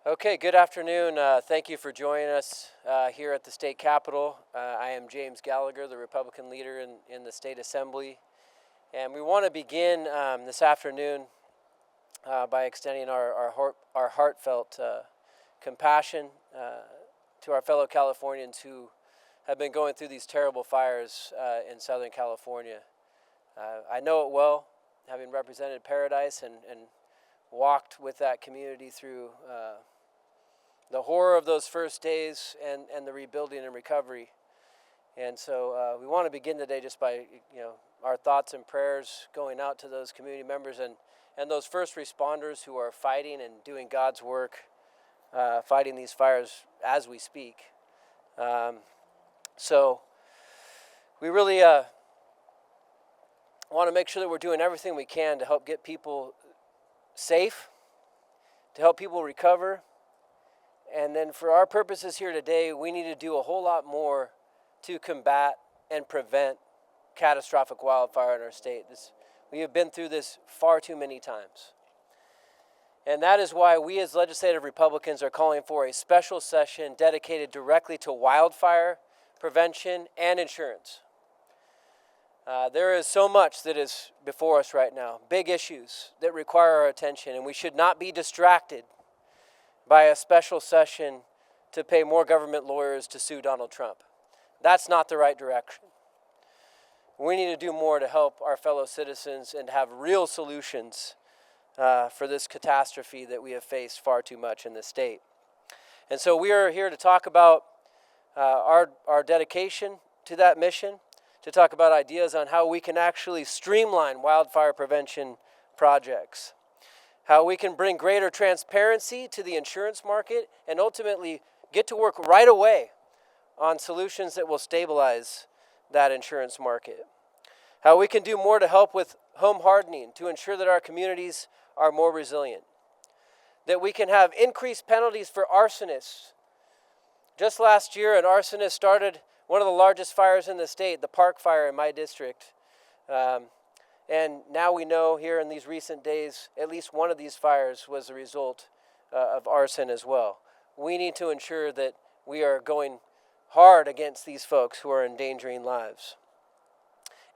Okay, good afternoon. Thank you for joining us here at the state capitol. I am James Gallagher, the Republican leader in the state assembly. And we want to begin this afternoon by extending our heartfelt compassion to our fellow Californians who have been going through these terrible fires in Southern California. I know it well, having represented Paradise and walked with that community through the horror of those first days and the rebuilding and recovery. And so we want to begin today just by our thoughts and prayers going out to those community members and those first responders who are fighting and doing God's work, fighting these fires as we speak. So we really want to make sure that we're doing everything we can to help get people safe, to help people recover. And then for our purposes here today, we need to do a whole lot more to combat and prevent catastrophic wildfire in our state. We have been through this far too many times. And that is why we as legislative Republicans are calling for a special session dedicated directly to wildfire prevention and insurance. There is so much that is before us right now, big issues that require our attention, and we should not be distracted by a special session to pay more government lawyers to sue Donald Trump. That's not the right direction. We need to do more to help our fellow citizens and have real solutions for this catastrophe that we have faced far too much in this state. And so we are here to talk about our dedication to that mission, to talk about ideas on how we can actually streamline wildfire prevention projects, how we can bring greater transparency to the insurance market and ultimately get to work right away on solutions that will stabilize that insurance market, how we can do more to help with home hardening to ensure that our communities are more resilient, that we can have increased penalties for arsonists. Just last year, an arsonist started one of the largest fires in the state, the Park Fire in my district. And now we know here in these recent days, at least one of these fires was the result of arson as well. We need to ensure that we are going hard against these folks who are endangering lives.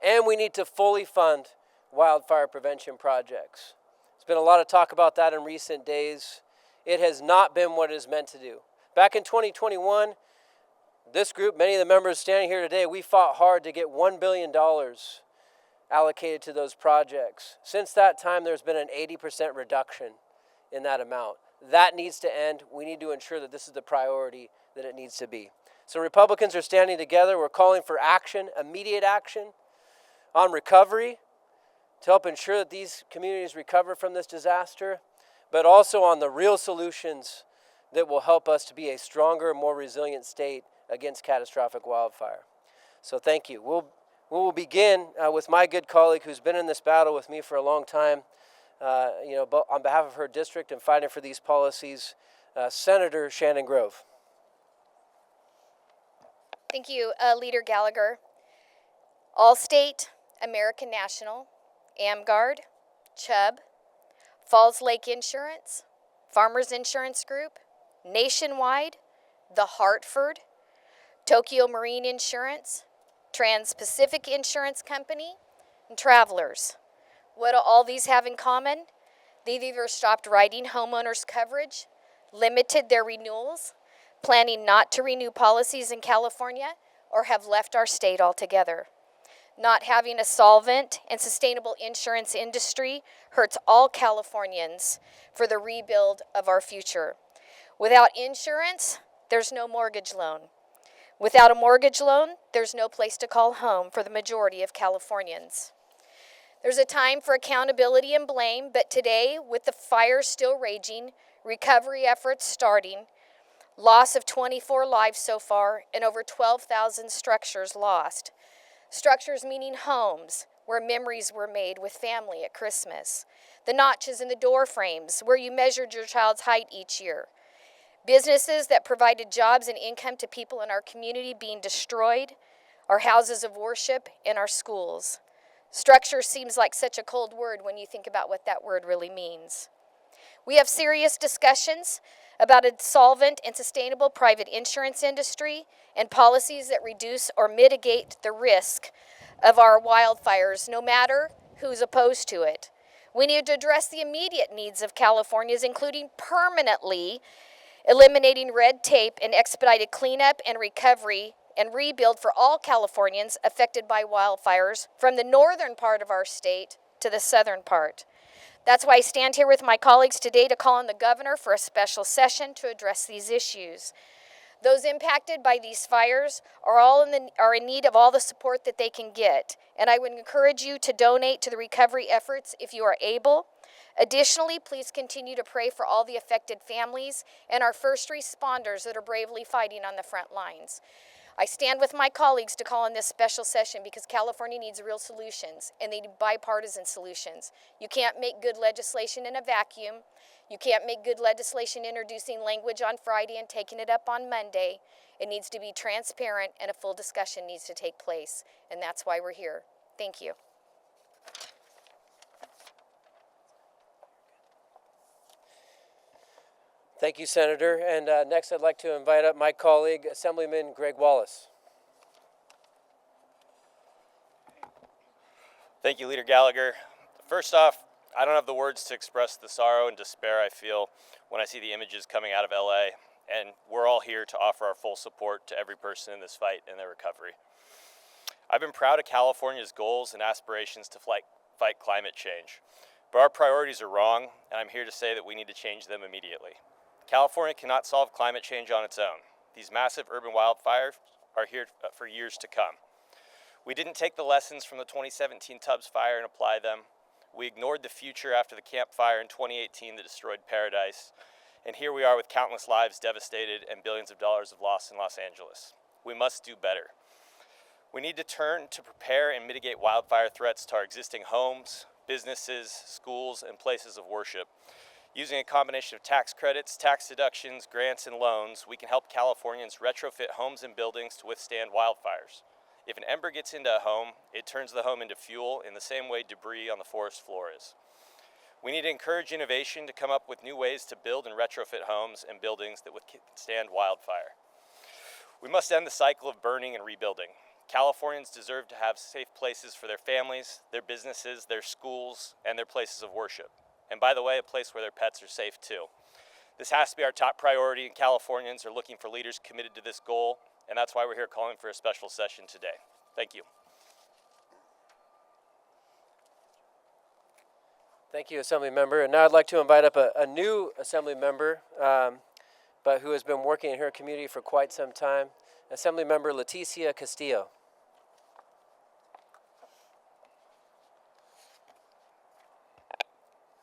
And we need to fully fund wildfire prevention projects. There's been a lot of talk about that in recent days. It has not been what it is meant to do. Back in 2021, this group, many of the members standing here today, we fought hard to get $1 billion allocated to those projects. Since that time, there's been an 80% reduction in that amount. That needs to end. We need to ensure that this is the priority that it needs to be. So Republicans are standing together. We're calling for action, immediate action on recovery to help ensure that these communities recover from this disaster, but also on the real solutions that will help us to be a stronger, more resilient state against catastrophic wildfire. So thank you. We will begin with my good colleague who's been in this battle with me for a long time, on behalf of her district and fighting for these policies, Senator Shannon Grove. Thank you, Leader Gallagher. Allstate, American National, AmGuard, Chubb, Falls Lake Insurance, Farmers Insurance Group, Nationwide, The Hartford, Tokyo Marine Insurance, Trans-Pacific Insurance Company, and Travelers. What do all these have in common? They've either stopped writing homeowners coverage, limited their renewals, planning not to renew policies in California, or have left our state altogether. Not having a solvent and sustainable insurance industry hurts all Californians for the rebuild of our future. Without insurance, there's no mortgage loan. Without a mortgage loan, there's no place to call home for the majority of Californians. There's a time for accountability and blame, but today, with the fires still raging, recovery efforts starting, loss of 24 lives so far, and over 12,000 structures lost. Structures meaning homes, where memories were made with family at Christmas. The notches in the door frames, where you measured your child's height each year. Businesses that provided jobs and income to people in our community being destroyed, our houses of worship, and our schools. Structure seems like such a cold word when you think about what that word really means. We have serious discussions about a solvent and sustainable private insurance industry, and policies that reduce or mitigate the risk of our wildfires, no matter who's opposed to it. We need to address the immediate needs of Californians, including permanently eliminating red tape and expedited cleanup and recovery and rebuild for all Californians affected by wildfires from the northern part of our state to the southern part. That's why I stand here with my colleagues today to call on the governor for a special session to address these issues. Those impacted by these fires are in need of all the support that they can get, and I would encourage you to donate to the recovery efforts if you are able. Additionally, please continue to pray for all the affected families and our first responders that are bravely fighting on the front lines. I stand with my colleagues to call on this special session because California needs real solutions, and they need bipartisan solutions. You can't make good legislation in a vacuum. You can't make good legislation introducing language on Friday and taking it up on Monday. It needs to be transparent, and a full discussion needs to take place, and that's why we're here. Thank you. Thank you, Senator. And next I'd like to invite up my colleague, Assemblyman Greg Wallace. Thank you, Leader Gallagher. First off, I don't have the words to express the sorrow and despair I feel when I see the images coming out of LA, and we're all here to offer our full support to every person in this fight and their recovery. I've been proud of California's goals and aspirations to fight climate change, but our priorities are wrong, and I'm here to say that we need to change them immediately. California cannot solve climate change on its own. These massive urban wildfires are here for years to come. We didn't take the lessons from the 2017 Tubbs fire and apply them. We ignored the future after the Camp Fire in 2018 that destroyed Paradise. And here we are with countless lives devastated and billions of dollars of loss in Los Angeles. We must do better. We need to turn to prepare and mitigate wildfire threats to our existing homes, businesses, schools, and places of worship. Using a combination of tax credits, tax deductions, grants, and loans, we can help Californians retrofit homes and buildings to withstand wildfires. If an ember gets into a home, it turns the home into fuel in the same way debris on the forest floor is. We need to encourage innovation to come up with new ways to build and retrofit homes and buildings that withstand wildfire. We must end the cycle of burning and rebuilding. Californians deserve to have safe places for their families, their businesses, their schools, and their places of worship. And by the way, a place where their pets are safe too. This has to be our top priority, and Californians are looking for leaders committed to this goal, and that's why we're here calling for a special session today. Thank you. Thank you, Assembly Member. And now I'd like to invite up a new Assembly Member, but who has been working in her community for quite some time, Assembly Member Leticia Castillo.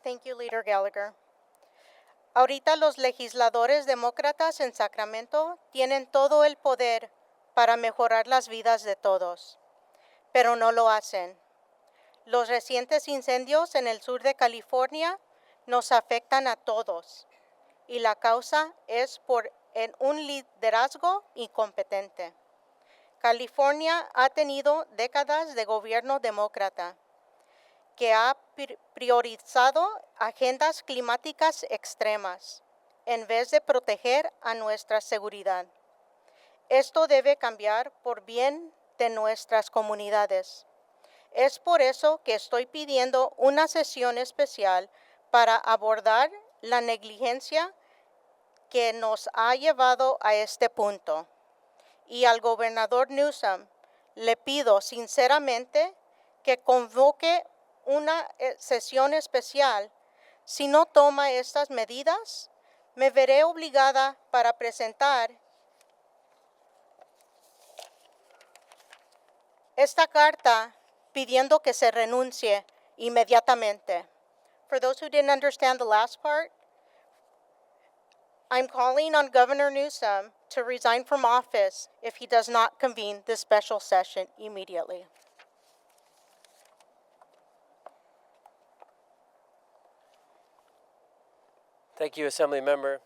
Thank you, Leader Gallagher. Ahorita los legisladores demócratas en Sacramento tienen todo el poder para mejorar las vidas de todos, pero no lo hacen. Los recientes incendios en el sur de California nos afectan a todos, y la causa es por un liderazgo incompetente. California ha tenido décadas de gobierno demócrata, que ha priorizado agendas climáticas extremas en vez de proteger a nuestra seguridad. Esto debe cambiar por bien de nuestras comunidades. Es por eso que estoy pidiendo una sesión especial para abordar la negligencia que nos ha llevado a este punto. Y al gobernador Newsom le pido sinceramente que convoque una sesión especial. Si no toma estas medidas, me veré obligada para presentar esta carta pidiendo que se renuncie inmediatamente. For those who didn't understand the last part, I'm calling on Governor Newsom to resign from office if he does not convene this special session immediately. Thank you, Assembly Member.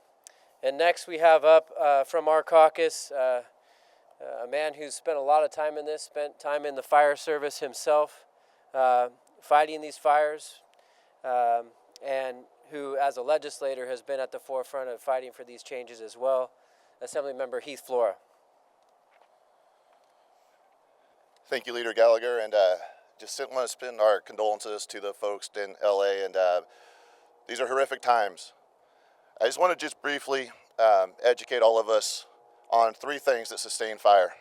And next we have up from our caucus a man who's spent a lot of time in this, spent time in the fire service himself, fighting these fires, and who as a legislator has been at the forefront of fighting for these changes as well, Assemblymember Heath Flora. Thank you, Leader Gallagher, and just want to send our condolences to the folks in LA, and these are horrific times. I just want to just briefly educate all of us on three things that sustain fire.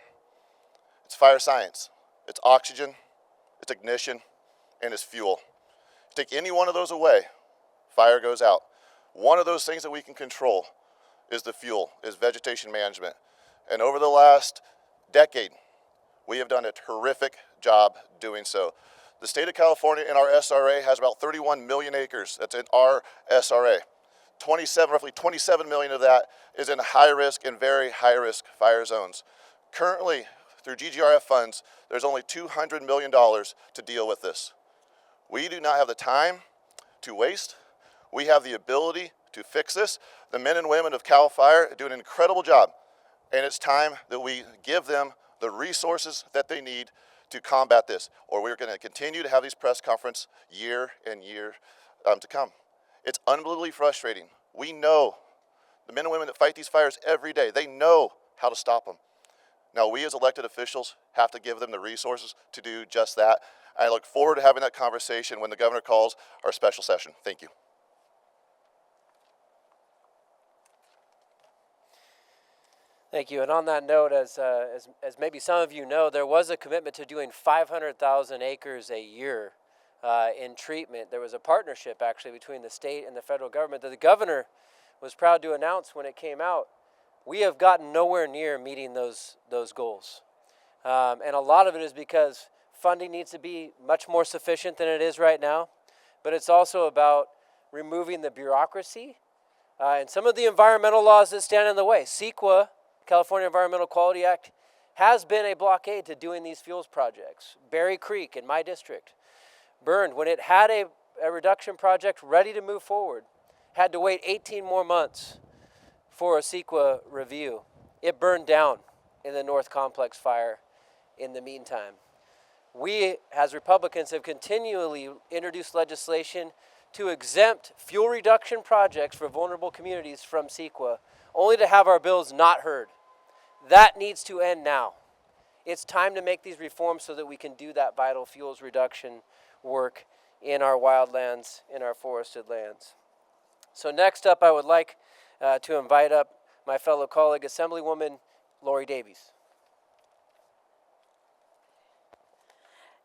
It's fire science, it's oxygen, it's ignition, and it's fuel. Take any one of those away, fire goes out. One of those things that we can control is the fuel, is vegetation management. And over the last decade, we have done a terrific job doing so. The state of California in our SRA has about 31 million acres. That's in our SRA. Roughly 27 million of that is in high risk and very high risk fire zones. Currently, through GGRF funds, there's only $200 million to deal with this. We do not have the time to waste. We have the ability to fix this. The men and women of CAL FIRE do an incredible job, and it's time that we give them the resources that they need to combat this, or we're going to continue to have these press conferences year and year to come. It's unbelievably frustrating. We know the men and women that fight these fires every day, they know how to stop them. Now, we as elected officials have to give them the resources to do just that. I look forward to having that conversation when the governor calls our special session. Thank you. Thank you. And on that note, as maybe some of you know, there was a commitment to doing 500,000 acres a year in treatment. There was a partnership actually between the state and the federal government that the governor was proud to announce when it came out. We have gotten nowhere near meeting those goals. And a lot of it is because funding needs to be much more sufficient than it is right now. But it's also about removing the bureaucracy and some of the environmental laws that stand in the way. CEQA, California Environmental Quality Act, has been a blockade to doing these fuels projects. Berry Creek in my district burned when it had a reduction project ready to move forward. Had to wait 18 more months for a CEQA review. It burned down in the North Complex fire in the meantime. We, as Republicans, have continually introduced legislation to exempt fuel reduction projects for vulnerable communities from CEQA, only to have our bills not heard. That needs to end now. It's time to make these reforms so that we can do that vital fuels reduction work in our wildlands, in our forested lands. So next up, I would like to invite up my fellow colleague, Assemblywoman Lori Davies.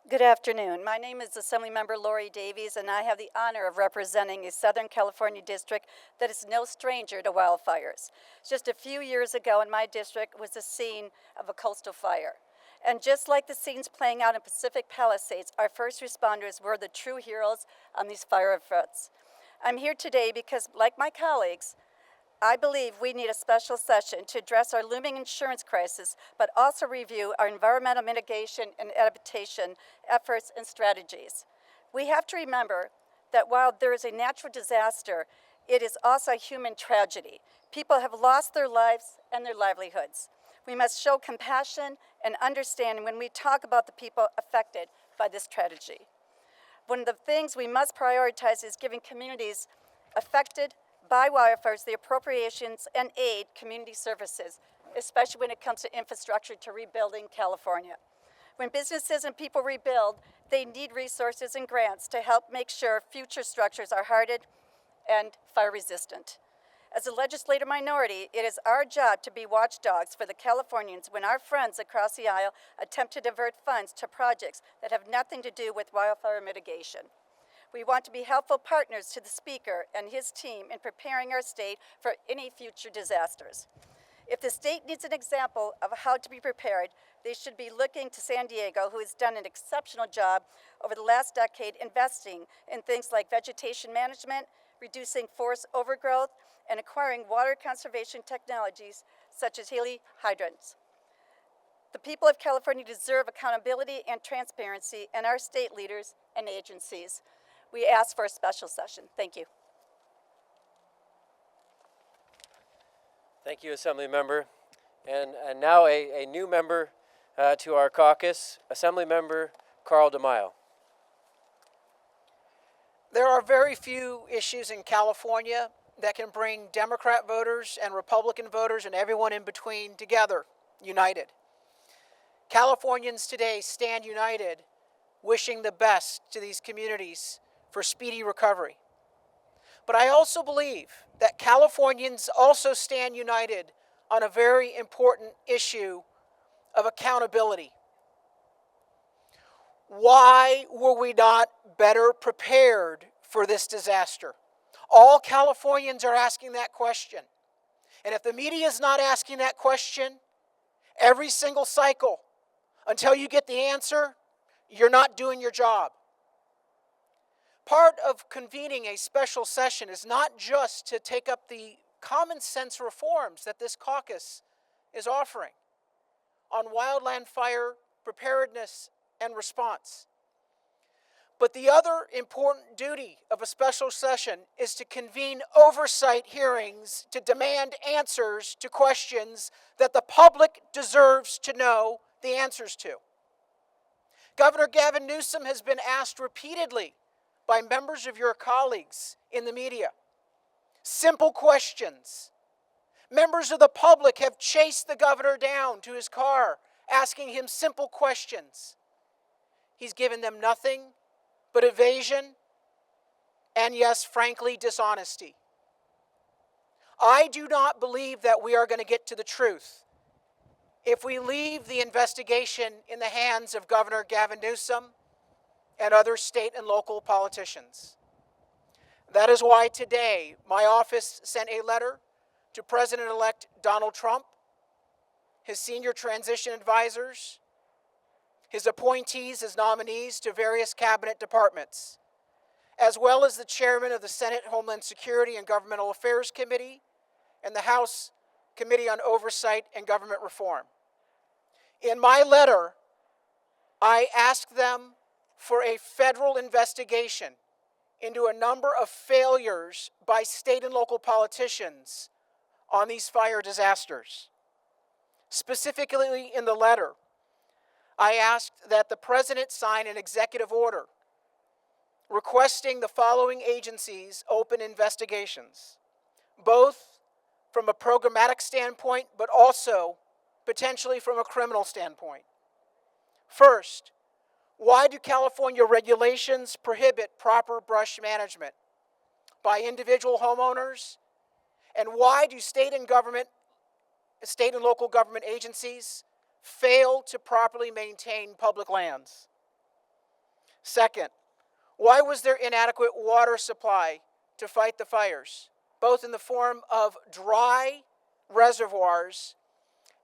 Good afternoon. My name is Assemblymember Lori Davies, and I have the honor of representing a Southern California district that is no stranger to wildfires. Just a few years ago in my district was the scene of a coastal fire. And just like the scenes playing out in Pacific Palisades, our first responders were the true heroes on these fire fronts. I'm here today because, like my colleagues, I believe we need a special session to address our looming insurance crisis, but also review our environmental mitigation and adaptation efforts and strategies. We have to remember that while there is a natural disaster, it is also a human tragedy. People have lost their lives and their livelihoods. We must show compassion and understanding when we talk about the people affected by this tragedy. One of the things we must prioritize is giving communities affected by wildfires the appropriations and aid community services, especially when it comes to infrastructure to rebuilding California. When businesses and people rebuild, they need resources and grants to help make sure future structures are hardened and fire resistant. As a legislative minority, it is our job to be watchdogs for the Californians when our friends across the aisle attempt to divert funds to projects that have nothing to do with wildfire mitigation. We want to be helpful partners to the Speaker and his team in preparing our state for any future disasters. If the state needs an example of how to be prepared, they should be looking to San Diego, who has done an exceptional job over the last decade investing in things like vegetation management, reducing forest overgrowth, and acquiring water conservation technologies such as heli hydrants. The people of California deserve accountability and transparency, and our state leaders and agencies. We ask for a special session. Thank you. Thank you, Assemblymember. And now a new member to our caucus, Assemblymember Carl DeMaio. There are very few issues in California that can bring Democrat voters and Republican voters and everyone in between together, united. Californians today stand united, wishing the best to these communities for speedy recovery. But I also believe that Californians also stand united on a very important issue of accountability. Why were we not better prepared for this disaster? All Californians are asking that question. And if the media is not asking that question, every single cycle, until you get the answer, you're not doing your job. Part of convening a special session is not just to take up the common sense reforms that this caucus is offering on wildland fire preparedness and response. But the other important duty of a special session is to convene oversight hearings to demand answers to questions that the public deserves to know the answers to. Governor Gavin Newsom has been asked repeatedly by members of your colleagues in the media simple questions. Members of the public have chased the governor down to his car, asking him simple questions. He's given them nothing but evasion and, yes, frankly, dishonesty. I do not believe that we are going to get to the truth if we leave the investigation in the hands of Governor Gavin Newsom and other state and local politicians. That is why today my office sent a letter to President-elect Donald Trump, his senior transition advisors, his appointees as nominees to various cabinet departments, as well as the chairman of the Senate Homeland Security and Governmental Affairs Committee and the House Committee on Oversight and Government Reform. In my letter, I asked them for a federal investigation into a number of failures by state and local politicians on these fire disasters. Specifically in the letter, I asked that the President sign an executive order requesting the following agencies open investigations, both from a programmatic standpoint, but also potentially from a criminal standpoint. First, why do California regulations prohibit proper brush management by individual homeowners? And why do state and local government agencies fail to properly maintain public lands? Second, why was there inadequate water supply to fight the fires, both in the form of dry reservoirs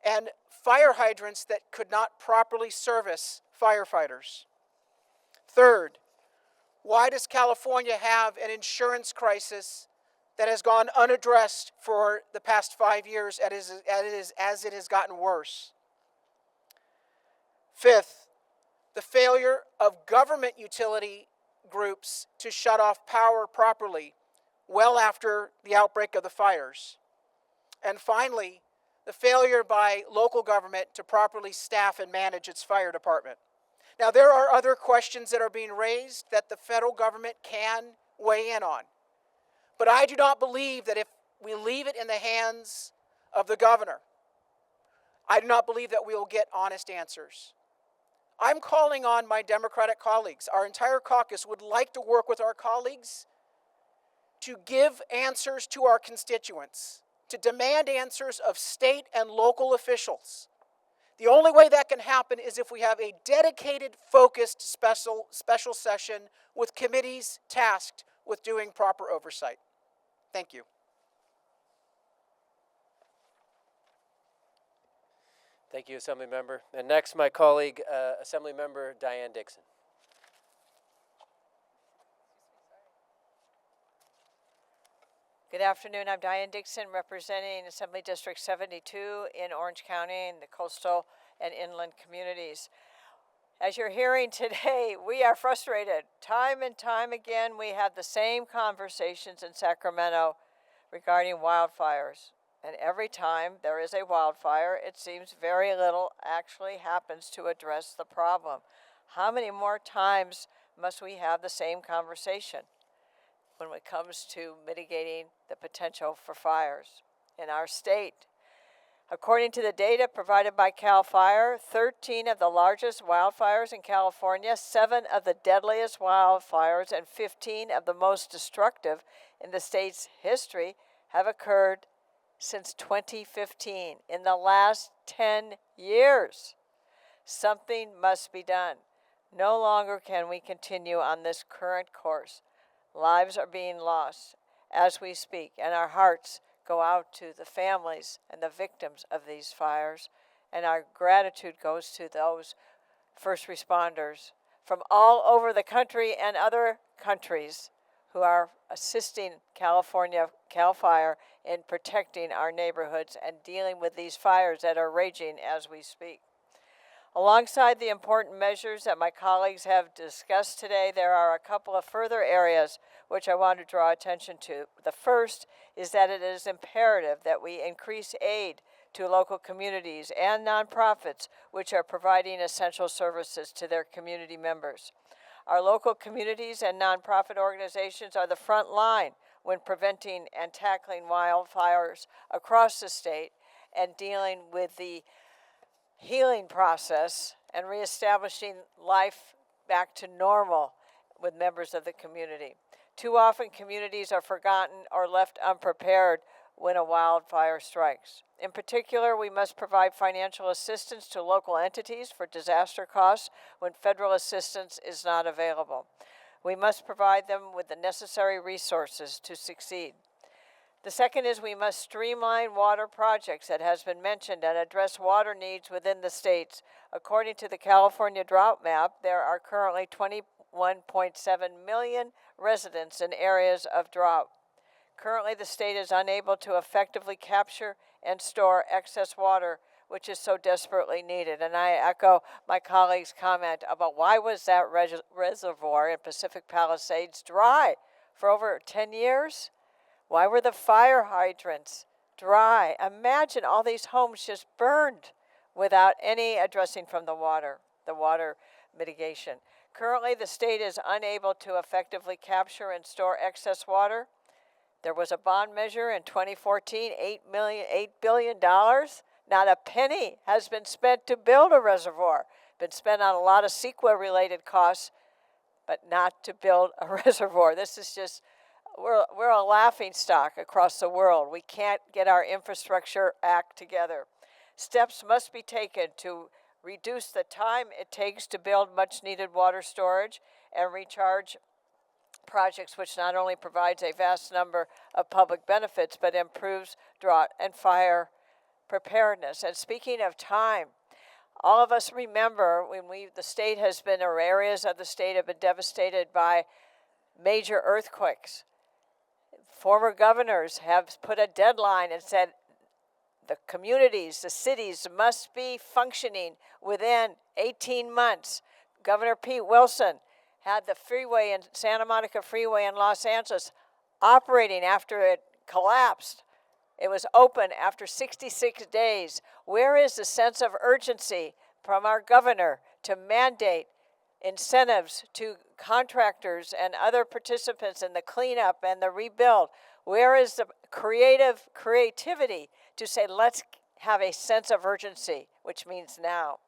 and fire hydrants that could not properly service firefighters? Third, why does California have an insurance crisis that has gone unaddressed for the past 5 years as it has gotten worse? Fifth, the failure of government utility groups to shut off power properly well after the outbreak of the fires. And finally, the failure by local government to properly staff and manage its fire department. Now, there are other questions that are being raised that the federal government can weigh in on. But I do not believe that if we leave it in the hands of the governor, I do not believe that we will get honest answers. I'm calling on my Democratic colleagues. Our entire caucus would like to work with our colleagues to give answers to our constituents, to demand answers of state and local officials. The only way that can happen is if we have a dedicated, focused special session with committees tasked with doing proper oversight. Thank you. Thank you, Assemblymember. And next, my colleague, Assemblymember Diane Dixon. Good afternoon. I'm Diane Dixon, representing Assembly District 72 in Orange County and the coastal and inland communities. As you're hearing today, we are frustrated. Time and time again, we have the same conversations in Sacramento regarding wildfires. And every time there is a wildfire, it seems very little actually happens to address the problem. How many more times must we have the same conversation? when it comes to mitigating the potential for fires in our state. According to the data provided by CAL FIRE, 13 of the largest wildfires in California, 7 of the deadliest wildfires, and 15 of the most destructive in the state's history have occurred since 2015, in the last 10 years. Something must be done. No longer can we continue on this current course. Lives are being lost as we speak, and our hearts go out to the families and the victims of these fires, and our gratitude goes to those first responders from all over the country and other countries who are assisting California CAL FIRE in protecting our neighborhoods and dealing with these fires that are raging as we speak. Alongside the important measures that my colleagues have discussed today, there are a couple of further areas which I want to draw attention to. The first is that it is imperative that we increase aid to local communities and nonprofits which are providing essential services to their community members. Our local communities and nonprofit organizations are the front line when preventing and tackling wildfires across the state and dealing with the healing process and reestablishing life back to normal with members of the community. Too often, communities are forgotten or left unprepared when a wildfire strikes. In particular, we must provide financial assistance to local entities for disaster costs when federal assistance is not available. We must provide them with the necessary resources to succeed. The second is we must streamline water projects that has been mentioned and address water needs within the states. According to the California Drought Map, there are currently 21.7 million residents in areas of drought. Currently, the state is unable to effectively capture and store excess water, which is so desperately needed. And I echo my colleague's comment about why was that reservoir in Pacific Palisades dry for over 10 years? Why were the fire hydrants dry? Imagine all these homes just burned without any addressing from the water mitigation. Currently, the state is unable to effectively capture and store excess water. There was a bond measure in 2014, $8 billion. Not a penny has been spent to build a reservoir. Been spent on a lot of CEQA-related costs, but not to build a reservoir. This is just, we're a laughing stock across the world. We can't get our infrastructure act together. Steps must be taken to reduce the time it takes to build much-needed water storage and recharge projects, which not only provides a vast number of public benefits, but improves drought and fire preparedness. And speaking of time, all of us remember when the state has been, or areas of the state have been devastated by major earthquakes. Former governors have put a deadline and said the communities, the cities must be functioning within 18 months. Governor Pete Wilson had the freeway in Santa Monica Freeway in Los Angeles operating after it collapsed. It was open after 66 days. Where is the sense of urgency from our governor to mandate incentives to contractors and other participants in the cleanup and the rebuild? Where is the creativity to say, let's have a sense of urgency, which means now?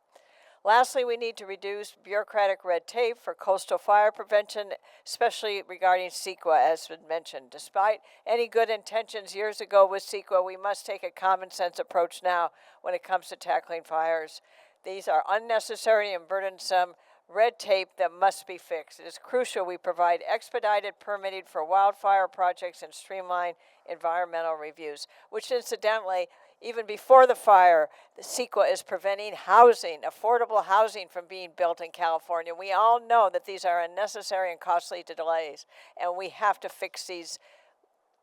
Lastly, we need to reduce bureaucratic red tape for coastal fire prevention, especially regarding CEQA, as been mentioned. Despite any good intentions years ago with CEQA, we must take a common sense approach now when it comes to tackling fires. These are unnecessary and burdensome red tape that must be fixed. It is crucial we provide expedited permitting for wildfire projects and streamline environmental reviews, which incidentally, even before the fire, the CEQA is preventing housing, affordable housing, from being built in California. We all know that these are unnecessary and costly delays, and we have to fix these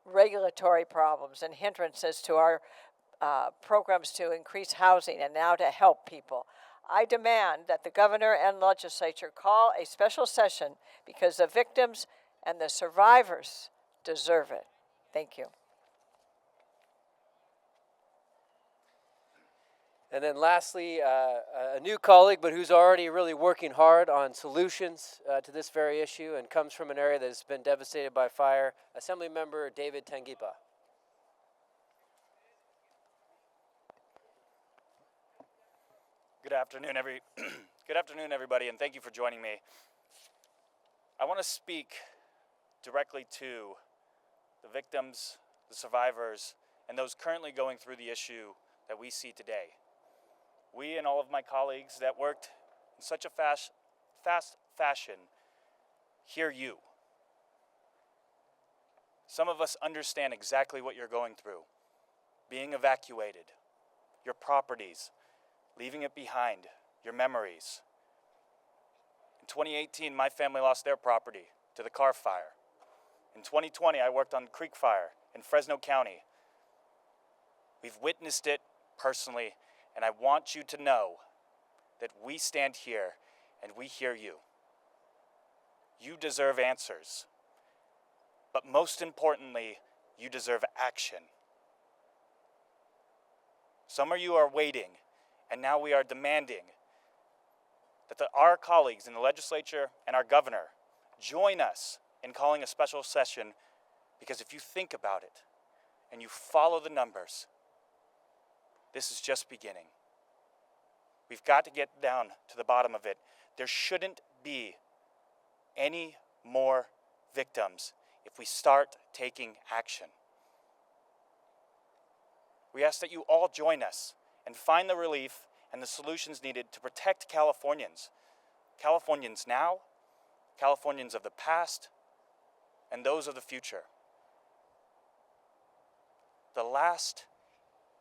regulatory problems and hindrances to our programs to increase housing and now to help people. I demand that the governor and legislature call a special session because the victims and the survivors deserve it. Thank you. And then lastly, a new colleague, but who's already really working hard on solutions to this very issue and comes from an area that has been devastated by fire, Assemblymember David Tengipa. Good afternoon, Good afternoon, everybody, and thank you for joining me. I want to speak directly to the victims, the survivors, and those currently going through the issue that we see today. We and all of my colleagues that worked in such a fast fashion hear you. Some of us understand exactly what you're going through. Being evacuated, your properties, leaving it behind, your memories. In 2018, my family lost their property to the Carr Fire. In 2020, I worked on Creek Fire in Fresno County. We've witnessed it personally, and I want you to know that we stand here and we hear you. You deserve answers, but most importantly, you deserve action. Some of you are waiting, and now we are demanding that our colleagues in the legislature and our governor join us in calling a special session, because if you think about it and you follow the numbers, this is just beginning. We've got to get down to the bottom of it. There shouldn't be any more victims if we start taking action. We ask that you all join us and find the relief and the solutions needed to protect Californians. Californians now, Californians of the past, and those of the future. The last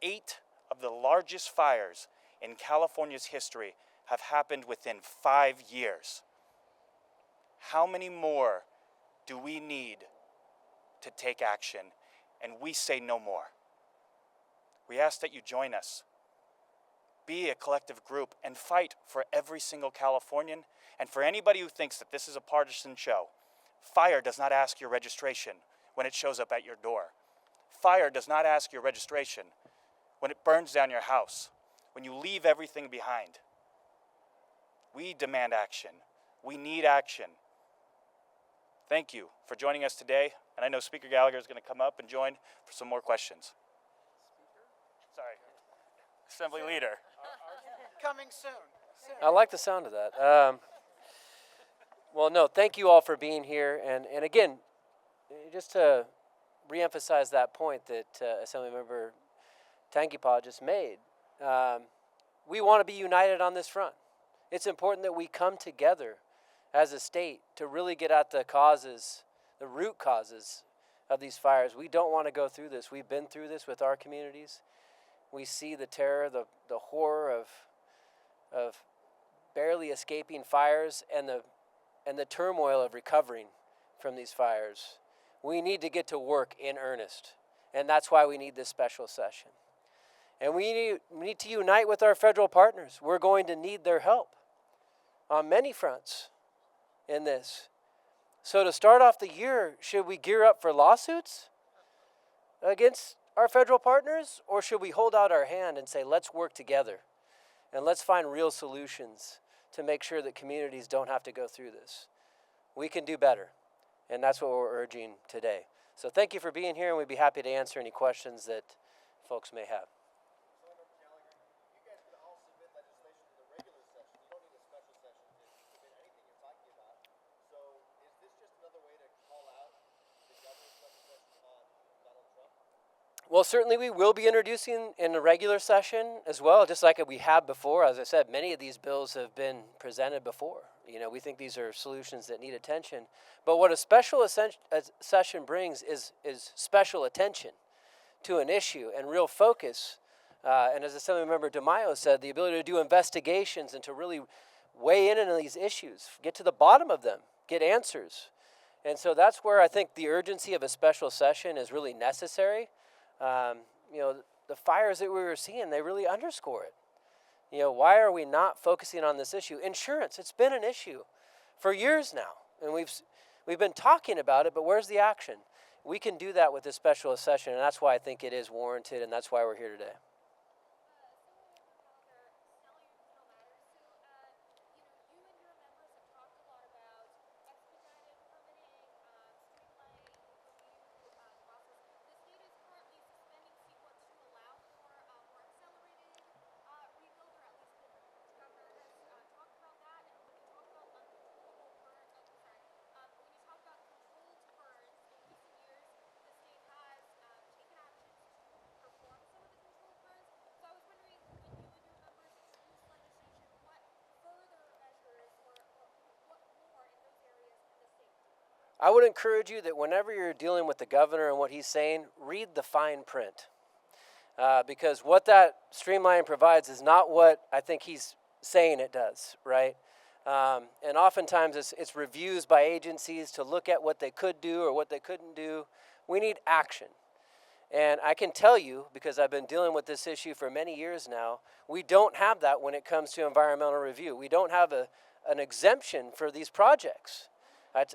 8 of the largest fires in California's history have happened within 5 years. How many more do we need to take action? And we say no more. We ask that you join us. Be a collective group and fight for every single Californian. And for anybody who thinks that this is a partisan show, fire does not ask your registration when it shows up at your door. Fire does not ask your registration when it burns down your house, when you leave everything behind. We demand action. We need action. Thank you for joining us today. And I know Speaker Gallagher is going to come up and join for some more questions. Sorry. Assembly Leader. Coming soon. I like the sound of that. Well, no, thank you all for being here. And again, just to reemphasize that point that Assemblymember Tangipa just made, we want to be united on this front. It's important that we come together as a state to really get at the causes, the root causes of these fires. We don't want to go through this. We've been through this with our communities. We see the terror, the horror of barely escaping fires and the turmoil of recovering from these fires. We need to get to work in earnest, and that's why we need this special session. And we need to unite with our federal partners. We're going to need their help on many fronts in this. So to start off the year, should we gear up for lawsuits against our federal partners, or should we hold out our hand and say, let's work together and let's find real solutions to make sure that communities don't have to go through this? We can do better, and that's what we're urging today. So thank you for being here, and we'd be happy to answer any questions that folks may have. Well, certainly we will be introducing in a regular session as well, just like we have before. As I said, many of these bills have been presented before. We think these are solutions that need attention. But what a special session brings is special attention to an issue and real focus. And as Assemblymember DeMaio said, the ability to do investigations and to really weigh in on these issues, get to the bottom of them, get answers. And so that's where I think the urgency of a special session is really necessary. The fires that we were seeing, they really underscore it. Why are we not focusing on this issue? Insurance, it's been an issue for years now, and we've been talking about it, but where's the action? We can do that with this special session, and that's why I think it is warranted, and that's why we're here today. I would encourage you that whenever you're dealing with the governor and what he's saying, read the fine print. Because what that streamline provides is not what I think he's saying it does, right? And oftentimes it's reviews by agencies to look at what they could do or what they couldn't do. We need action. And I can tell you, because I've been dealing with this issue for many years now, we don't have that when it comes to environmental review. We don't have an exemption for these projects.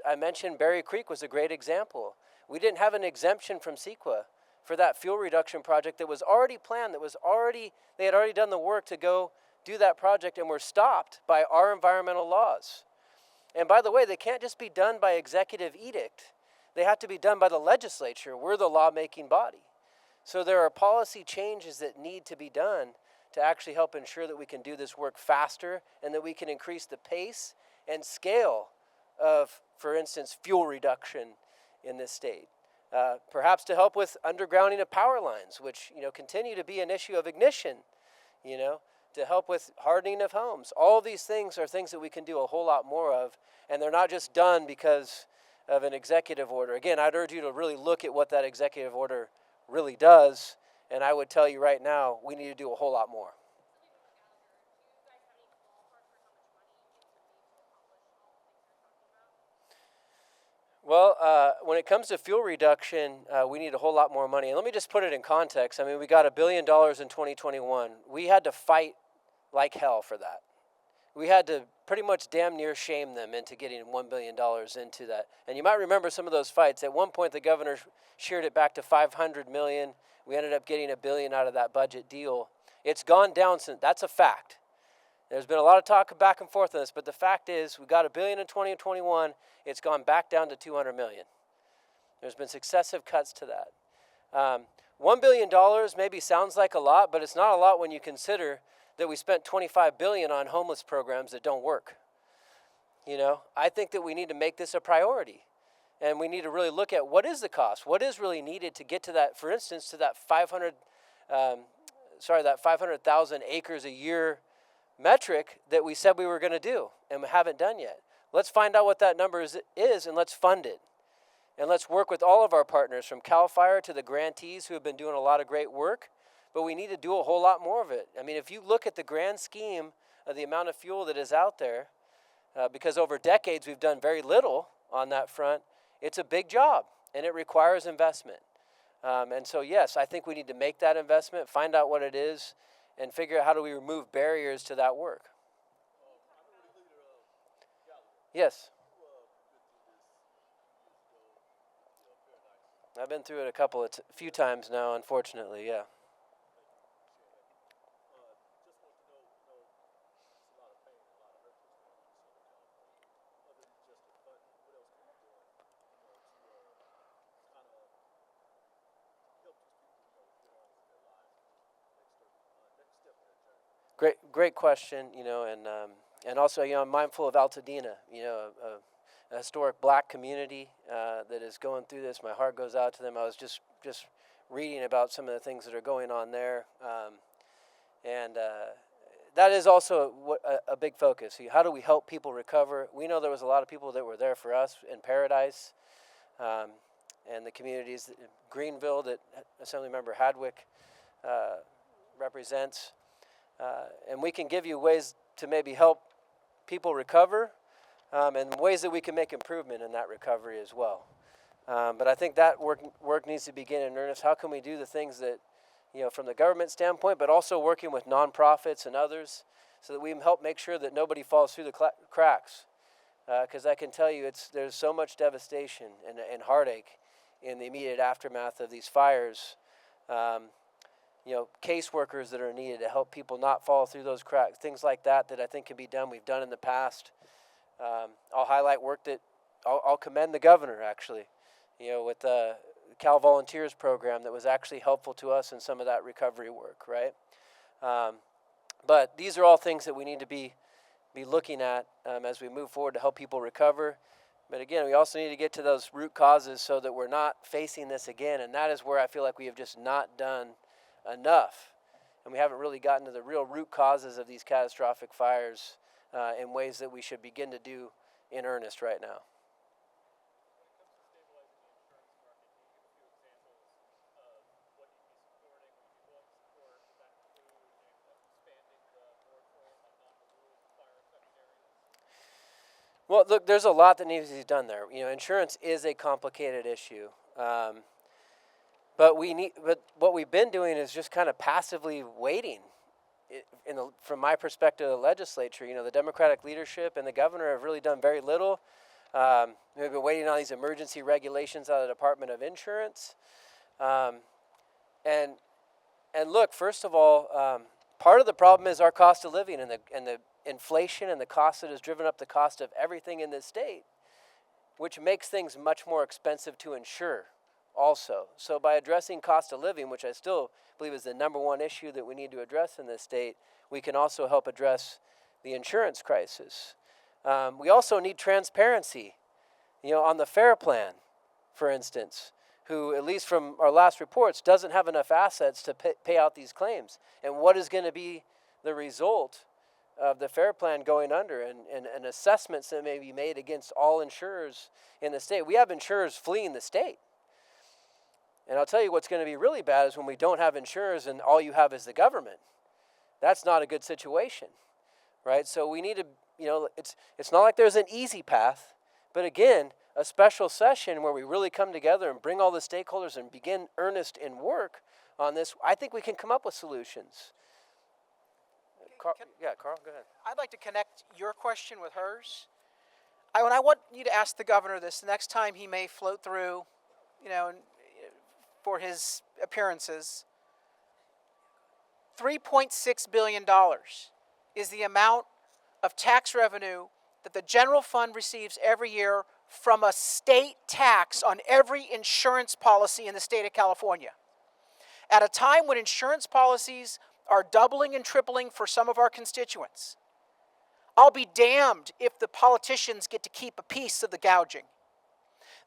I mentioned Berry Creek was a great example. We didn't have an exemption from CEQA for that fuel reduction project that was already planned, they had already done the work to go do that project, and were stopped by our environmental laws. And by the way, they can't just be done by executive edict. They have to be done by the legislature. We're the lawmaking body. So there are policy changes that need to be done to actually help ensure that we can do this work faster and that we can increase the pace and scale of, for instance, fuel reduction in this state. Perhaps to help with undergrounding of power lines, which continue to be an issue of ignition, to help with hardening of homes. All of these things are things that we can do a whole lot more of, and they're not just done because of an executive order. Again, I'd urge you to really look at what that executive order really does, and I would tell you right now, we need to do a whole lot more. Well, when it comes to fuel reduction, we need a whole lot more money. And let me just put it in context. I mean, we got $1 billion in 2021. We had to fight like hell for that. We had to pretty much damn near shame them into getting $1 billion into that. And you might remember some of those fights. At one point, the governor sheared it back to $500 million. We ended up getting $1 billion out of that budget deal. It's gone down since. That's a fact. There's been a lot of talk back and forth on this, but the fact is we got $1 billion in 2021. It's gone back down to $200 million. There's been successive cuts to that. $1 billion maybe sounds like a lot, but it's not a lot when you consider that we spent $25 billion on homeless programs that don't work. I think that we need to make this a priority, and we need to really look at what is the cost, what is really needed to get to that. For instance, to that 500,000 acres a year metric that we said we were going to do and we haven't done yet. Let's find out what that number is and let's fund it. And let's work with all of our partners, from CAL FIRE to the grantees who have been doing a lot of great work, but we need to do a whole lot more of it. I mean, if you look at the grand scheme of the amount of fuel that is out there, because over decades we've done very little on that front, it's a big job and it requires investment. And so, yes, I think we need to make that investment, find out what it is, and figure out how do we remove barriers to that work. Yes. I've been through it a few times now, unfortunately, yeah. Great question, and also, I'm mindful of Altadena, a historic black community that is going through this. My heart goes out to them. I was just reading about some of the things that are going on there, and that is also a big focus. How do we help people recover? We know there was a lot of people that were there for us in Paradise, and the communities, Greenville, that Assemblymember Hadwick represents. And we can give you ways to maybe help people recover, and ways that we can make improvement in that recovery as well. But I think that work needs to begin in earnest. How can we do the things that, from the government standpoint, but also working with nonprofits and others, so that we can help make sure that nobody falls through the cracks? Because I can tell you, there's so much devastation and heartache in the immediate aftermath of these fires. Caseworkers that are needed to help people not fall through those cracks, things like that I think can be done. We've done in the past. I'll highlight work that I'll commend the governor, actually, with the Cal Volunteers program that was actually helpful to us in some of that recovery work, right? But these are all things that we need to be looking at as we move forward to help people recover. But again, we also need to get to those root causes so that we're not facing this again, and that is where I feel like we have just not done enough, and we haven't really gotten to the real root causes of these catastrophic fires in ways that we should begin to do in earnest right now. Well, look, there's a lot that needs to be done there. You know, insurance is a complicated issue. But what we've been doing is just kind of passively waiting. From my perspective, the legislature, the Democratic leadership and the governor have really done very little. We've been waiting on these emergency regulations out of the Department of Insurance. And look, first of all, part of the problem is our cost of living and the inflation and the cost that has driven up the cost of everything in this state, which makes things much more expensive to insure also. So by addressing cost of living, which I still believe is the number one issue that we need to address in this state, we can also help address the insurance crisis. We also need transparency, on the FAIR plan, for instance, who, at least from our last reports, doesn't have enough assets to pay out these claims. And what is going to be the result of the FAIR plan going under and assessments that may be made against all insurers in the state? We have insurers fleeing the state. And I'll tell you what's going to be really bad is when we don't have insurers and all you have is the government. That's not a good situation, right? So we need to, it's not like there's an easy path, but again, a special session where we really come together and bring all the stakeholders and begin earnest in work on this, I think we can come up with solutions. Carl, go ahead. I'd like to connect your question with hers. I want you to ask the governor this the next time he may float through, for his appearances. $3.6 billion is the amount of tax revenue that the general fund receives every year from a state tax on every insurance policy in the state of California. At a time when insurance policies are doubling and tripling for some of our constituents, I'll be damned if the politicians get to keep a piece of the gouging.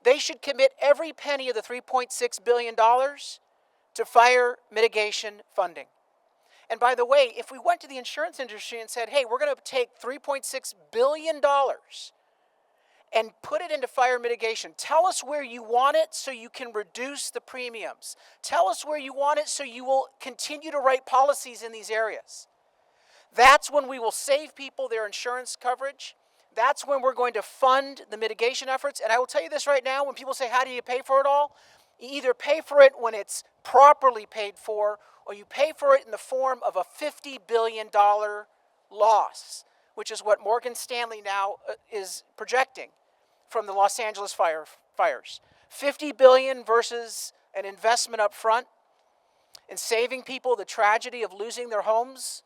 They should commit every penny of the $3.6 billion to fire mitigation funding. And by the way, if we went to the insurance industry and said, hey, we're going to take $3.6 billion and put it into fire mitigation. Tell us where you want it so you can reduce the premiums. Tell us where you want it so you will continue to write policies in these areas. That's when we will save people their insurance coverage. That's when we're going to fund the mitigation efforts. And I will tell you this right now, when people say, how do you pay for it all? You either pay for it when it's properly paid for, or you pay for it in the form of a $50 billion loss, which is what Morgan Stanley now is projecting from the Los Angeles fires. $50 billion versus an investment up front in saving people the tragedy of losing their homes.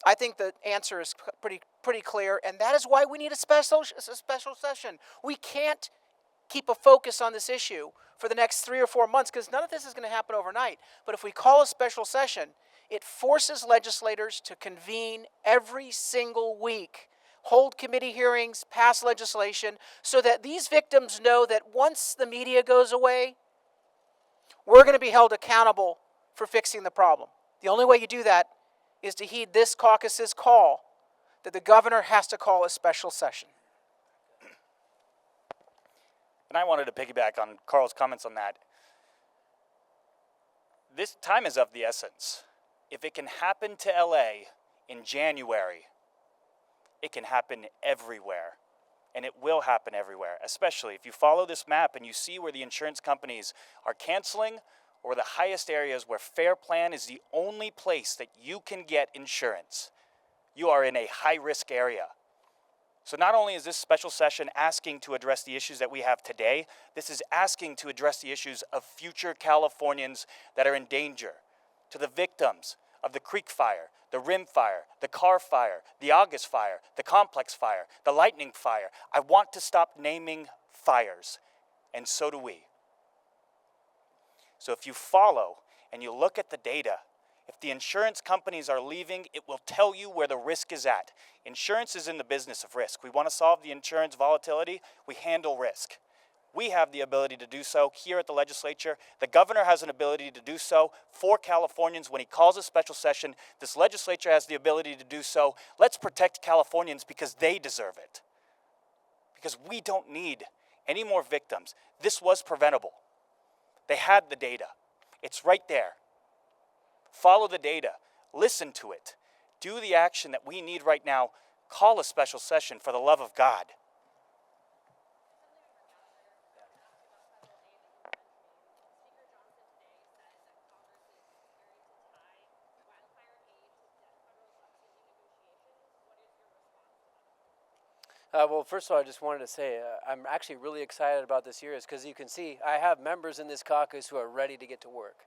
I think the answer is pretty clear, and that is why we need a special session. We can't keep a focus on this issue for the next 3 or 4 months because none of this is going to happen overnight. But if we call a special session, it forces legislators to convene every single week, hold committee hearings, pass legislation, so that these victims know that once the media goes away, we're going to be held accountable for fixing the problem. The only way you do that is to heed this caucus's call that the governor has to call a special session. And I wanted to piggyback on Carl's comments on that. This time is of the essence. If it can happen to LA in January, it can happen everywhere. And it will happen everywhere, especially if you follow this map and you see where the insurance companies are canceling or the highest areas where Fair Plan is the only place that you can get insurance. You are in a high-risk area. So not only is this special session asking to address the issues that we have today, this is asking to address the issues of future Californians that are in danger. To the victims of the Creek Fire, the Rim Fire, the Carr Fire, the August Fire, the Complex Fire, the Lightning Fire. I want to stop naming fires, and so do we. So if you follow and you look at the data, if the insurance companies are leaving, it will tell you where the risk is at. Insurance is in the business of risk. We want to solve the insurance volatility. We handle risk. We have the ability to do so here at the legislature. The governor has an ability to do so for Californians when he calls a special session. This legislature has the ability to do so. Let's protect Californians because they deserve it. Because we don't need any more victims. This was preventable. They had the data. It's right there. Follow the data. Listen to it. Do the action that we need right now. Call a special session for the love of God. Well, first of all, I just wanted to say I'm actually really excited about this year, is because you can see I have members in this caucus who are ready to get to work,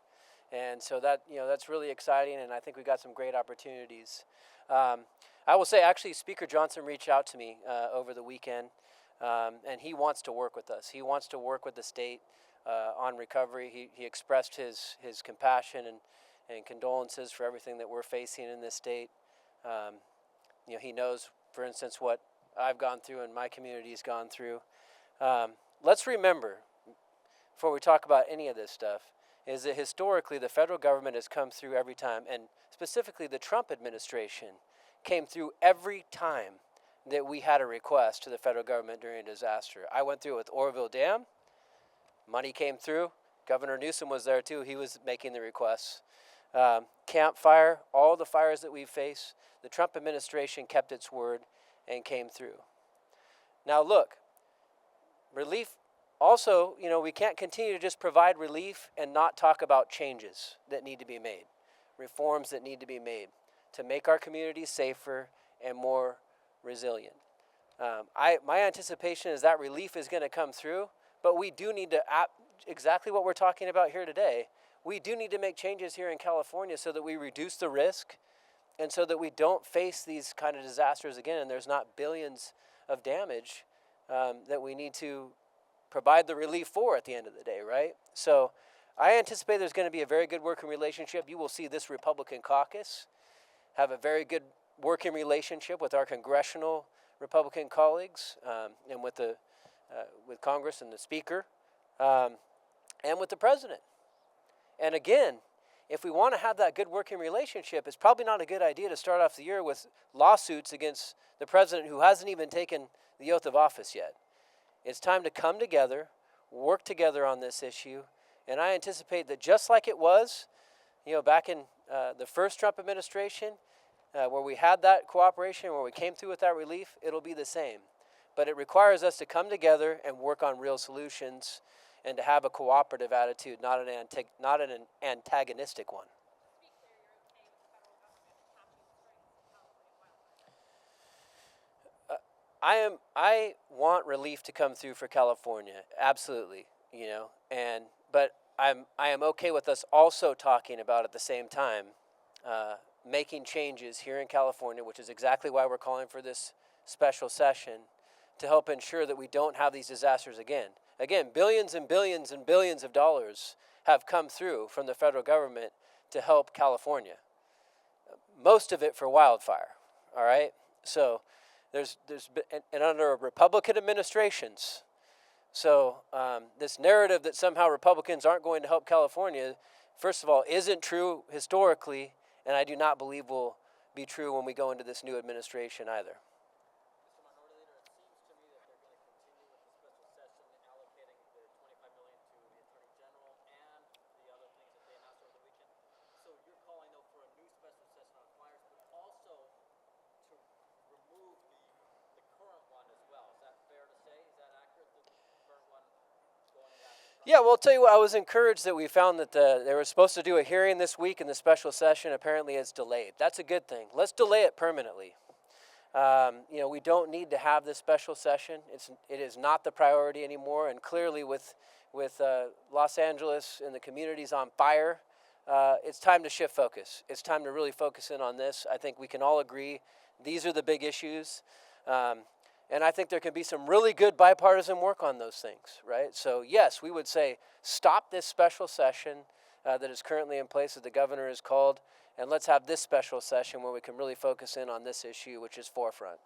and so that's really exciting, and I think we got some great opportunities. I will say, actually, Speaker Johnson reached out to me over the weekend, and he wants to work with us. He wants to work with the state on recovery. He expressed his compassion and condolences for everything that we're facing in this state. He knows, for instance, what I've gone through and my community's gone through. Let's remember, before we talk about any of this stuff, is that historically the federal government has come through every time, and specifically the Trump administration came through every time that we had a request to the federal government during a disaster. I went through it with Oroville Dam. Money came through. Governor Newsom was there too. He was making the requests. Camp Fire, all the fires that we've faced, the Trump administration kept its word and came through. Now look, relief also, we can't continue to just provide relief and not talk about changes that need to be made, reforms that need to be made to make our communities safer and more resilient. My anticipation is that relief is going to come through, but we do need to, exactly what we're talking about here today, we do need to make changes here in California so that we reduce the risk and so that we don't face these kind of disasters again, and there's not billions of damage that we need to provide the relief for at the end of the day, right? So I anticipate there's going to be a very good working relationship. You will see this Republican caucus have a very good working relationship with our congressional Republican colleagues and with Congress and the Speaker and with the President. And again, if we want to have that good working relationship, it's probably not a good idea to start off the year with lawsuits against the President who hasn't even taken the oath of office yet. It's time to come together, work together on this issue, and I anticipate that just like it was, back in the first Trump administration, where we had that cooperation, where we came through with that relief, it'll be the same. But it requires us to come together and work on real solutions and to have a cooperative attitude, not an antagonistic one. I want relief to come through for California, absolutely, but I am okay with us also talking about at the same time making changes here in California, which is exactly why we're calling for this special session, to help ensure that we don't have these disasters again. Again, billions and billions and billions of dollars have come through from the federal government to help California. Most of it for wildfire, all right? So there's been, and under Republican administrations, so this narrative that somehow Republicans aren't going to help California, first of all, isn't true historically, and I do not believe will be true when we go into this new administration either. Yeah, well, I'll tell you what, I was encouraged that we found that they were supposed to do a hearing this week in the special session. Apparently it's delayed. That's a good thing. Let's delay it permanently. We don't need to have this special session. It is not the priority anymore, and clearly with Los Angeles and the communities on fire, it's time to shift focus. It's time to really focus in on this. I think we can all agree these are the big issues. And I think there can be some really good bipartisan work on those things, right? So yes, we would say stop this special session that is currently in place that the governor has called, and let's have this special session where we can really focus in on this issue, which is forefront.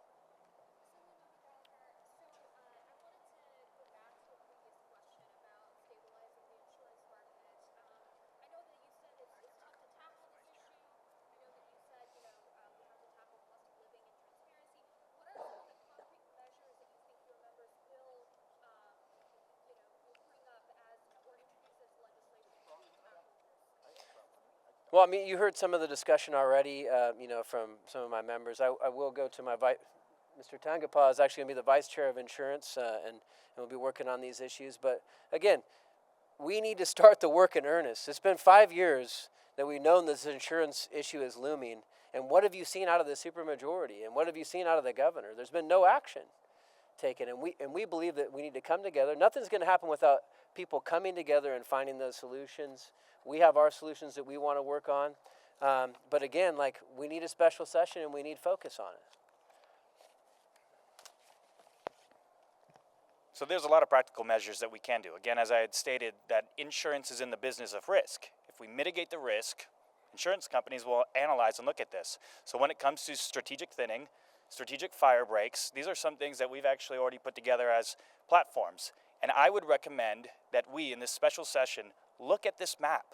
Well, I mean, you heard some of the discussion already, from some of my members. I will go to Mr. Tangapa is actually going to be the vice chair of insurance, and we'll be working on these issues. But again, we need to start the work in earnest. It's been 5 years that we've known this insurance issue is looming. And what have you seen out of the supermajority? And what have you seen out of the governor? There's been no action. taken. And we believe that we need to come together. Nothing's going to happen without people coming together and finding those solutions. We have our solutions that we want to work on. But again, like, we need a special session and we need focus on it. So there's a lot of practical measures that we can do. Again, as I had stated, that insurance is in the business of risk. If we mitigate the risk, insurance companies will analyze and look at this. So when it comes to strategic thinning, strategic fire breaks, these are some things that we've actually already put together as platforms. And I would recommend that we, in this special session, look at this map.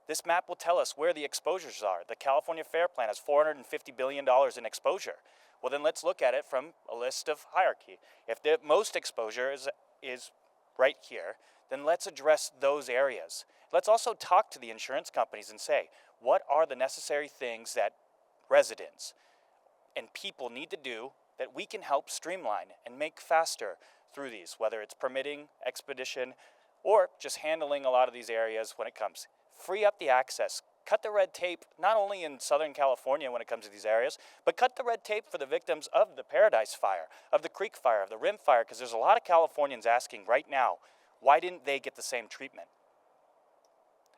This map will tell us where the exposures are. The California Fair Plan has $450 billion in exposure. Well, then let's look at it from a list of hierarchy. If the most exposure is right here, then let's address those areas. Let's also talk to the insurance companies and say, what are the necessary things that residents and people need to do that we can help streamline and make faster through these, whether it's permitting, expedition, or just handling a lot of these areas when it comes. Free up the access. Cut the red tape, not only in Southern California when it comes to these areas, but cut the red tape for the victims of the Paradise Fire, of the Creek Fire, of the Rim Fire, because there's a lot of Californians asking right now, why didn't they get the same treatment?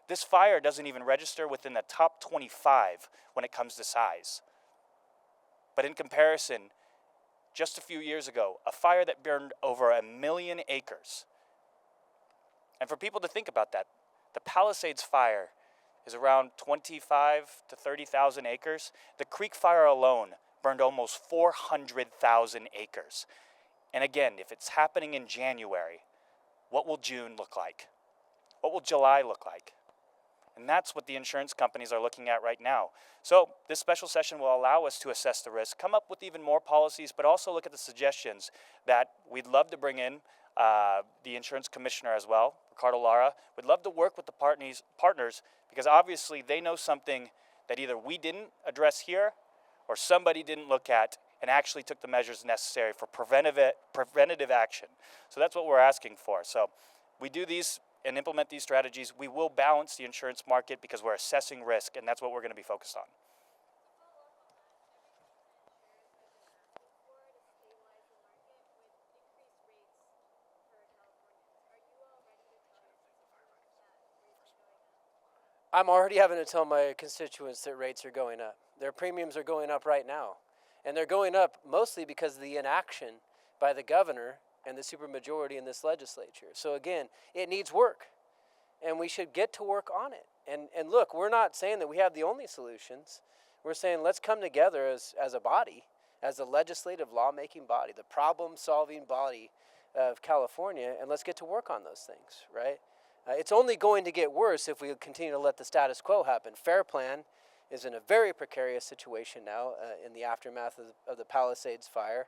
This fire doesn't even register within the top 25 when it comes to size. But in comparison, just a few years ago, a fire that burned over 1 million acres. And for people to think about that, the Palisades Fire is around 25 to 30,000 acres. The Creek Fire alone burned almost 400,000 acres. And again, if it's happening in January, what will June look like? What will July look like? And that's what the insurance companies are looking at right now. So this special session will allow us to assess the risk, come up with even more policies, but also look at the suggestions that we'd love to bring in the insurance commissioner as well, Ricardo Lara. We'd love to work with the partners because obviously they know something that either we didn't address here or somebody didn't look at and actually took the measures necessary for preventative action. So that's what we're asking for. So we do these and implement these strategies. We will balance the insurance market because we're assessing risk, and that's what we're going to be focused on. I'm already having to tell my constituents that rates are going up. Their premiums are going up right now. And they're going up mostly because of the inaction by the governor and the supermajority in this legislature. So again, it needs work. And we should get to work on it. And look, we're not saying that we have the only solutions. We're saying let's come together as a body, as a legislative lawmaking body, the problem-solving body of California, and let's get to work on those things, right? It's only going to get worse if we continue to let the status quo happen. Fair Plan is in a very precarious situation now in the aftermath of the Palisades Fire.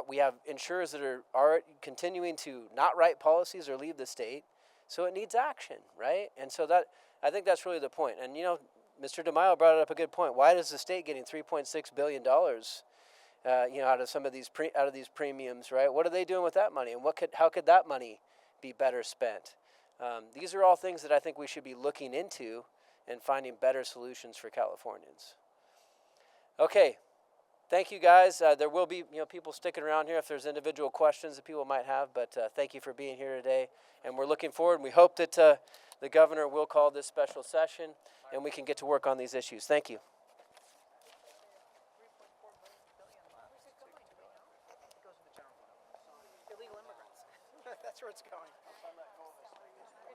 We have insurers that are continuing to not write policies or leave the state, so it needs action, right? And so that I think that's really the point. And you know, Mr. DeMaio brought up a good point. Why is the state getting $3.6 billion? Out of some of these these premiums, right? What are they doing with that money, and how could that money be better spent? These are all things that I think we should be looking into and finding better solutions for Californians. Okay, thank you guys. There will be people sticking around here if there's individual questions that people might have, but thank you for being here today, and we're looking forward, and we hope that the governor will call this special session and we can get to work on these issues. Thank you. Illegal immigrants. That's where it's going.